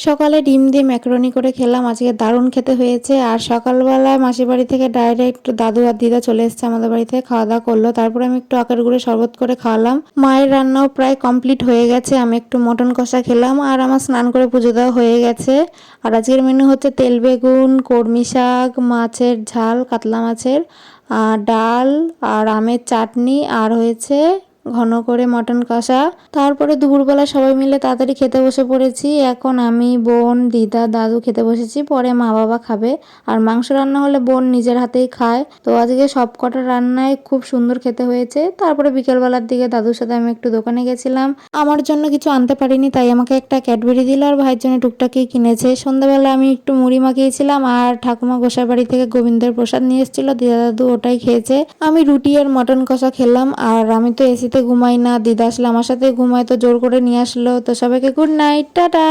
সকালে ডিম দিয়ে ম্যাকারনি করে খেলাম, আজকে দারুণ খেতে হয়েছে। আর সকালবেলায় মাসির বাড়ি থেকে ডাইরেক্ট দাদু আর দিদা চলে এসেছে আমাদের বাড়িতে, খাওয়া দাওয়া করলো। তারপরে আমি একটু আখের গুড়ে শরবত করে খাওয়ালাম। মায়ের রান্নাও প্রায় কমপ্লিট হয়ে গেছে, আমি একটু মটন কষা খেলাম আর আমার স্নান করে পুজো দেওয়া হয়ে গেছে। আর আজকের মেনু হচ্ছে তেল বেগুন, কর্মি শাক, মাছের ঝাল, কাতলা মাছের, ডাল আর আমের চাটনি, আর হয়েছে ঘন করে মটন কষা। তারপরে দুপুরবেলা সবাই মিলে তাড়াতাড়ি খেতে বসে পড়েছি। এখন আমি, বোন, দিদা, দাদু খেতে বসেছি, পরে মা বাবা খাবে। আর মাংস রান্না হলে বোন নিজের হাতেই খায়। তো আজকে সব কটা রান্নায় খুব সুন্দর খেতে হয়েছে। তারপরে বিকেলবেলার দিকে দাদুর সাথে আমি একটু দোকানে গেছিলাম, আমার জন্য কিছু আনতে পারিনি, তাই আমাকে একটা ক্যাডবেরি দিল আর ভাইয়ের জন্য টুকটাকি কিনেছে। সন্ধ্যাবেলা আমি একটু মুড়ি মাখিয়েছিলাম আর ঠাকুমা গোসাই বাড়ি থেকে গোবিন্দের প্রসাদ নিয়ে এসেছিল, দিদা দাদু ওটাই খেয়েছে। আমি রুটি আর মটন কষা খেলাম। আর আমি তো এসিতে ঘুমাই না, দিদা আসলে আমার সাথে ঘুমায়, তো জোর করে নিয়ে আসলো। তো সবাইকে গুড নাইট, টাটা।